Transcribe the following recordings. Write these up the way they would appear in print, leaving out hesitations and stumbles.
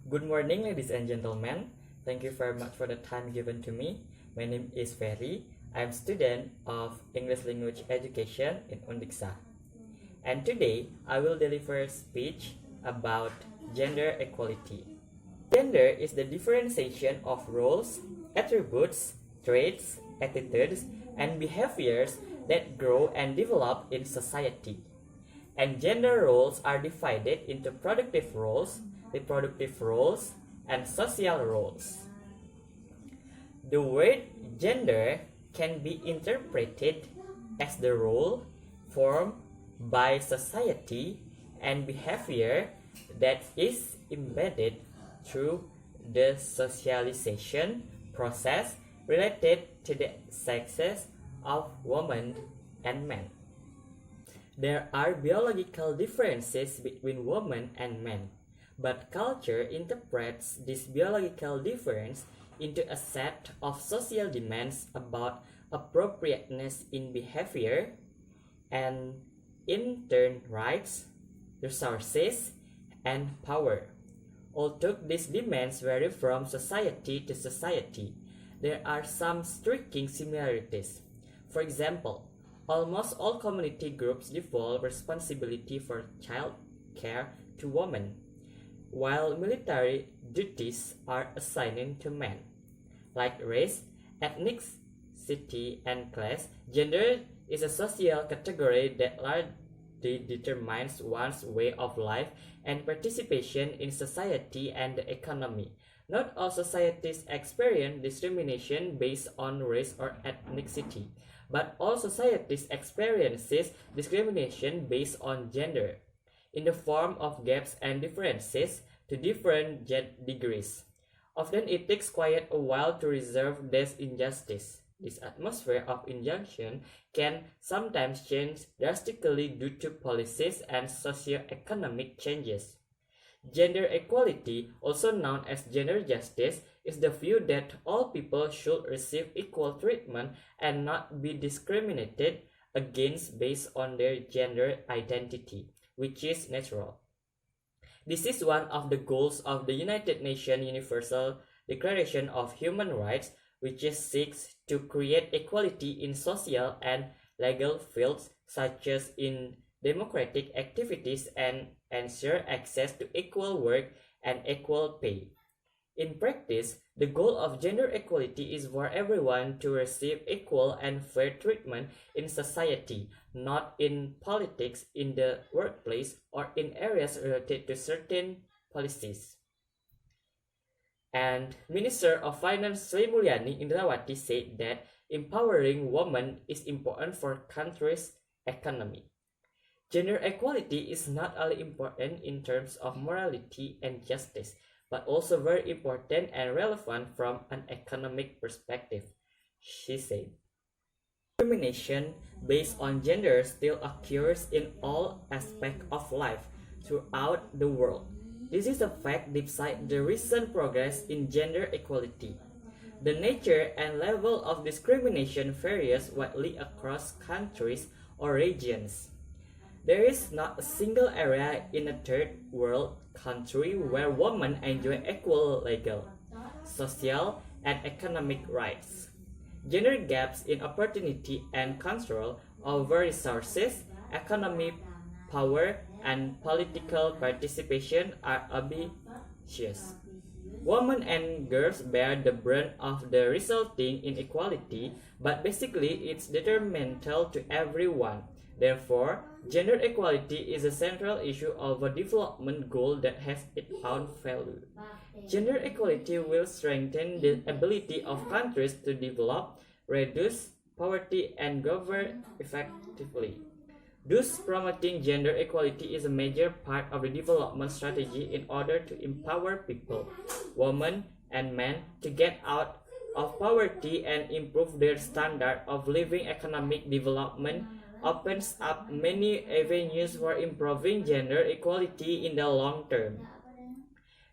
Good morning, ladies and gentlemen. Thank you very much for the time given to me. My name is Feri. I am student of English Language Education in Undiksa. And today, I will deliver a speech about gender equality. Gender is the differentiation of roles, attributes, traits, attitudes, and behaviors that grow and develop in society. And gender roles are divided into productive roles, reproductive roles, and social roles. The word gender can be interpreted as the role formed by society and behavior that is embedded through the socialization process related to the sexes of women and men. There are biological differences between women and men, but culture interprets this biological difference into a set of social demands about appropriateness in behavior and in turn rights, resources, and power. Although these demands vary from society to society, there are some striking similarities. For example, almost all community groups devolve responsibility for child care to women, while military duties are assigned to men. Like race, ethnicity, and class, gender is a social category that largely determines one's way of life and participation in society and the economy. Not all societies experience discrimination based on race or ethnicity, but all societies experience discrimination based on gender, in the form of gaps and differences to different degrees. Often it takes quite a while to resolve this injustice. This atmosphere of injunction can sometimes change drastically due to policies and socio-economic changes. Gender equality, also known as gender justice, is the view that all people should receive equal treatment and not be discriminated against based on their gender identity, which is natural. This is one of the goals of the United Nations Universal Declaration of Human Rights, which seeks to create equality in social and legal fields such as in democratic activities and ensure access to equal work and equal pay. In practice, the goal of gender equality is for everyone to receive equal and fair treatment in society, not in politics, in the workplace, or in areas related to certain policies. And Minister of Finance Sri Mulyani Indrawati said that empowering women is important for country's economy. Gender equality is not only important in terms of morality and justice, but also very important and relevant from an economic perspective, she said. Discrimination based on gender still occurs in all aspects of life throughout the world. This is a fact despite the recent progress in gender equality. The nature and level of discrimination varies widely across countries or regions. There is not a single area in a third world country where women enjoy equal legal, social, and economic rights. Gender gaps in opportunity and control over resources, economic power, and political participation are obvious. Women and girls bear the brunt of the resulting inequality, but basically it's detrimental to everyone. Therefore, gender equality is a central issue of a development goal that has its own value. Gender equality will strengthen the ability of countries to develop, reduce poverty, and govern effectively. Thus, promoting gender equality is a major part of the development strategy in order to empower people, women and men, to get out of poverty and improve their standard of living. Economic development opens up many avenues for improving gender equality in the long term.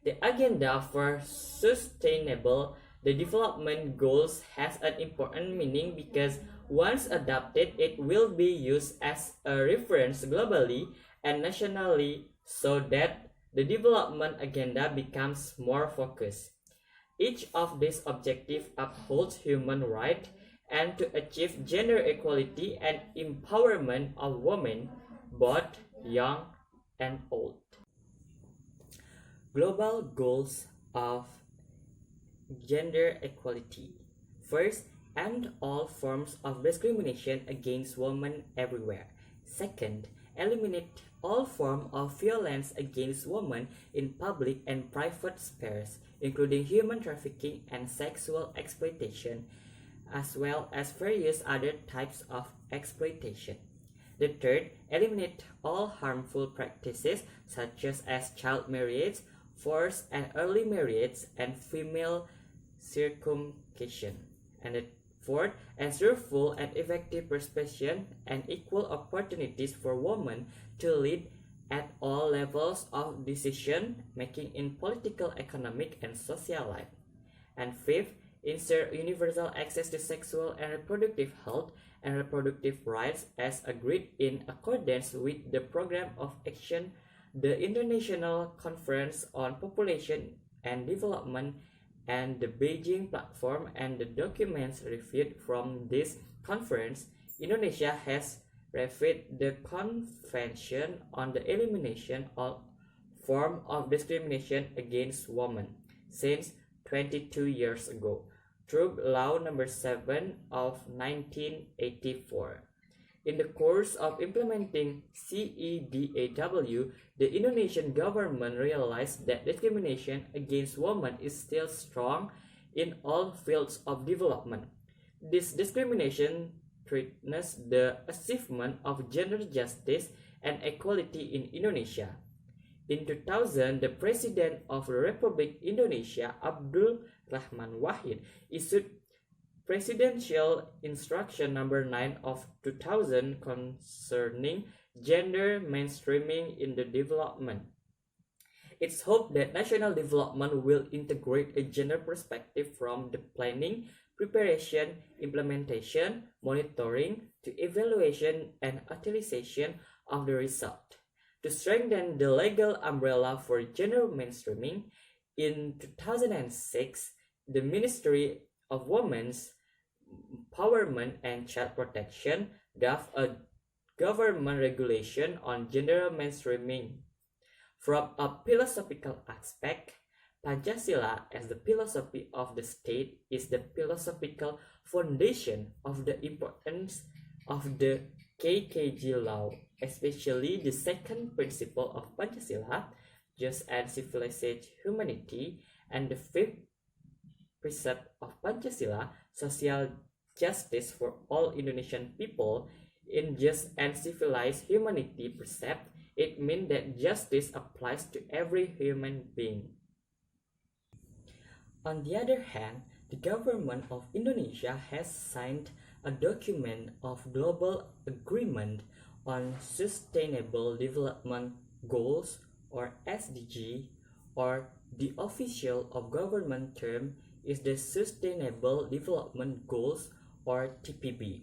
The agenda for sustainable development goals has an important meaning because once adopted, it will be used as a reference globally and nationally so that the development agenda becomes more focused. Each of these objectives upholds human rights and to achieve gender equality and empowerment of women, both young and old. Global goals of gender equality. First, end all forms of discrimination against women everywhere. Second, eliminate all forms of violence against women in public and private spheres, including human trafficking and sexual exploitation, as well as various other types of exploitation. The third, eliminate all harmful practices such as child marriage, forced and early marriage, and female circumcision. And the fourth, ensure full and effective participation and equal opportunities for women to lead at all levels of decision making in political, economic, and social life. And fifth, ensure universal access to sexual and reproductive health and reproductive rights as agreed in accordance with the Program of Action, the International Conference on Population and Development, and the Beijing Platform, and the documents reviewed from this conference. Indonesia has ratified the Convention on the Elimination of Forms of Discrimination Against Women since 22 years ago, through Law Number 7 of 1984. In the course of implementing CEDAW, the Indonesian government realized that discrimination against women is still strong in all fields of development. This discrimination threatens the achievement of gender justice and equality in Indonesia. In 2000, the President of the Republic Indonesia, Abdul Rahman Wahid, issued Presidential Instruction Number 9 of 2000 concerning gender mainstreaming in the development. It's hoped that national development will integrate a gender perspective from the planning, preparation, implementation, monitoring, to evaluation and utilization of the result. To strengthen the legal umbrella for gender mainstreaming, in 2006, the Ministry of Women's Empowerment and Child Protection drafted a government regulation on gender mainstreaming. From a philosophical aspect, Pancasila as the philosophy of the state is the philosophical foundation of the importance of the KKG law, especially the second principle of Pancasila, just and civilized humanity, and the fifth precept of Pancasila, social justice for all Indonesian people. In just and civilized humanity precept, it means that justice applies to every human being. On the other hand, the government of Indonesia has signed a document of Global Agreement on Sustainable Development Goals, or SDG, or the official of government term is the Sustainable Development Goals, or TPB,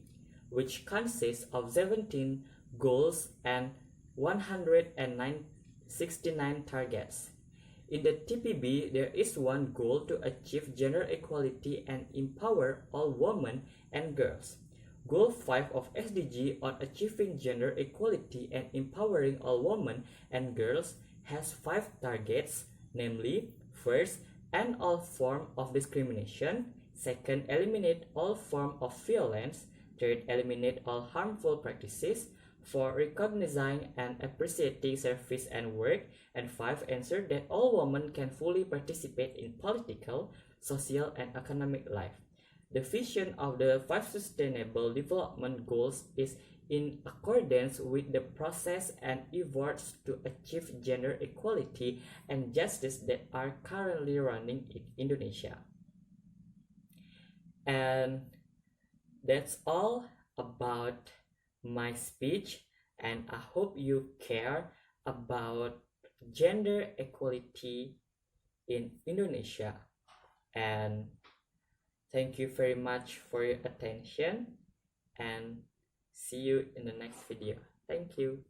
which consists of 17 goals and 169 targets. In the TPB, there is one goal to achieve gender equality and empower all women and girls. Goal 5 of SDG on achieving gender equality and empowering all women and girls has 5 targets, namely, first, end all form of discrimination, second, eliminate all form of violence, third, eliminate all harmful practices, 4. Recognizing and appreciating service and work, and 5. Ensure that all women can fully participate in political, social, and economic life. The vision of the 5 Sustainable Development Goals is in accordance with the process and efforts to achieve gender equality and justice that are currently running in Indonesia. And that's all about my speech, and I hope you care about gender equality in Indonesia. And thank you very much for your attention, and see you in the next video. Thank you.